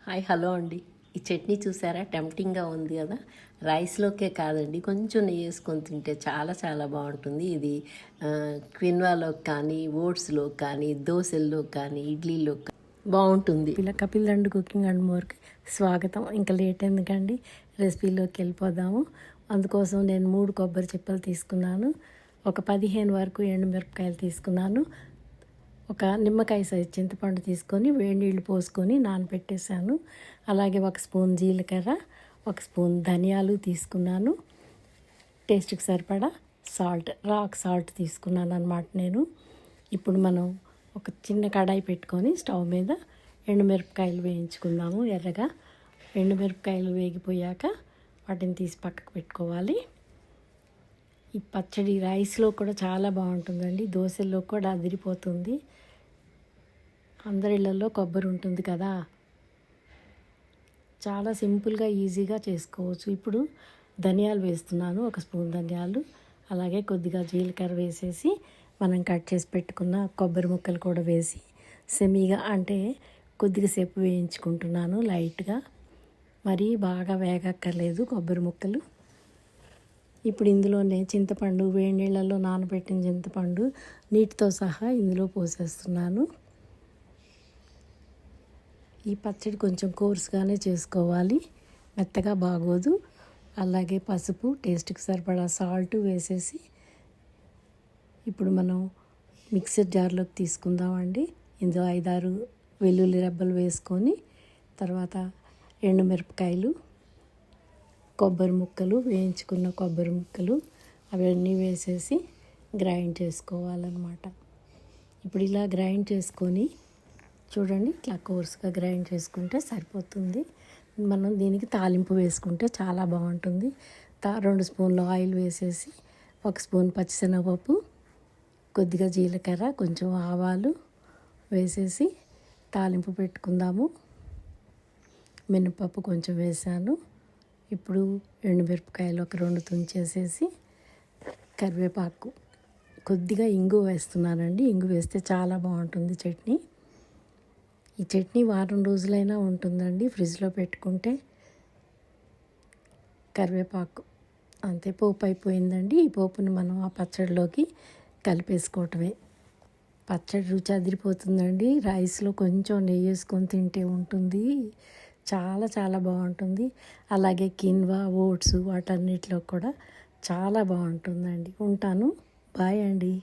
Hi hello అండి. ఈ చట్నీ చూసారా, టెంప్టింగ్గా ఉంది కదా. రైస్లోకే కాదండి, కొంచెం నెయ్యి వేసుకొని తింటే చాలా చాలా బాగుంటుంది. ఇది క్విన్వాలోకి కానీ, ఓట్స్లోకి కానీ, దోశల్లో కానీ, ఇడ్లీలో బాగుంటుంది. ఇలా కపిల్ దండు కుకింగ్ అండ్ మోర్కి స్వాగతం. ఇంకా లేట్ ఎందుకండి, రెసిపీలోకి వెళ్ళిపోదాము. అందుకోసం నేను 3 కొబ్బరి చిప్పలు తీసుకున్నాను, ఒక 15 వరకు ఎండుమిరపకాయలు తీసుకున్నాను, ఒక నిమ్మకాయ సైజు చింతపండు తీసుకొని వేడి నీళ్ళు పోసుకొని నానబెట్టేశాను. అలాగే 1 స్పూన్ జీలకర్ర, 1 స్పూన్ ధనియాలు తీసుకున్నాను, టేస్ట్కి సరిపడా సాల్ట్, రాక్ సాల్ట్ తీసుకున్నాను అన్నమాట నేను. ఇప్పుడు మనం ఒక చిన్న కడాయి పెట్టుకొని స్టవ్ మీద ఎండుమిరపకాయలు వేయించుకుందాము ఎర్రగా. ఎండుమిరపకాయలు వేగిపోయాక వాటిని తీసి పక్కకు పెట్టుకోవాలి. ఈ పచ్చడి రైస్లో కూడా చాలా బాగుంటుందండి, దోశల్లో కూడా అదిరిపోతుంది. అందరి ఇళ్ళల్లో కొబ్బరి ఉంటుంది కదా, చాలా సింపుల్గా ఈజీగా చేసుకోవచ్చు. ఇప్పుడు ధనియాలు వేస్తున్నాను, 1 స్పూన్ ధనియాలు, అలాగే కొద్దిగా జీలకర్ర వేసేసి మనం కట్ చేసి పెట్టుకున్న కొబ్బరి ముక్కలు కూడా వేసి సెమీగా అంటే కొద్దిగా సేపు వేయించుకుంటున్నాను లైట్గా, మరీ బాగా వేగక్కర్లేదు కొబ్బరి ముక్కలు. ఇప్పుడు ఇందులోనే చింతపండు, వేడి నీళ్ళల్లో నానబెట్టిన చింతపండు నీటితో సహా ఇందులో పోసేస్తున్నాను. ఈ పచ్చడి కొంచెం కోర్సుగానే చేసుకోవాలి, మెత్తగా బాగోదు. అలాగే పసుపు, టేస్ట్కి సరిపడా సాల్ట్ వేసేసి ఇప్పుడు మనం మిక్సర్ జార్లోకి తీసుకుందామండి. ఇందులో 5-6 వెల్లుల్లి రెబ్బలు వేసుకొని, తర్వాత ఎండుమిరపకాయలు, కొబ్బరి ముక్కలు, వేయించుకున్న కొబ్బరి ముక్కలు అవన్నీ వేసేసి గ్రైండ్ చేసుకోవాలన్నమాట. ఇప్పుడు ఇలా గ్రైండ్ చేసుకొని చూడండి, ఇట్లా కోర్సుగా గ్రైండ్ చేసుకుంటే సరిపోతుంది. మనం దీనికి తాలింపు వేసుకుంటే చాలా బాగుంటుంది. 2 స్పూన్ల ఆయిల్ వేసేసి 1 స్పూన్ పచ్చిశనగపప్పు, కొద్దిగా జీలకర్ర, కొంచెం ఆవాలు వేసేసి తాలింపు పెట్టుకుందాము. మినపప్పు కొంచెం వేసాను. ఇప్పుడు ఎండుమిరపకాయలు ఒక 2 తుంచేసేసి కరివేపాకు, కొద్దిగా ఇంగు వేస్తున్నానండి. ఇంగు వేస్తే చాలా బాగుంటుంది చట్నీ. ఈ చట్నీ వారం రోజులైనా ఉంటుందండి ఫ్రిడ్జ్లో పెట్టుకుంటే. కరివేపాకు అంతే, పోపు అయిపోయిందండి. ఈ పోపుని మనం ఆ పచ్చడిలోకి కలిపేసుకోవటమే. పచ్చడి రుచి అదిరిపోతుందండి. రైస్లో కొంచెం నెయ్యి వేసుకొని తింటే ఉంటుంది, చాలా చాలా బాగుంటుంది. అలాగే కిన్వా, ఓట్స్ వాటన్నిటిలో కూడా చాలా బాగుంటుందండి. ఉంటాను, బాయ్ అండి.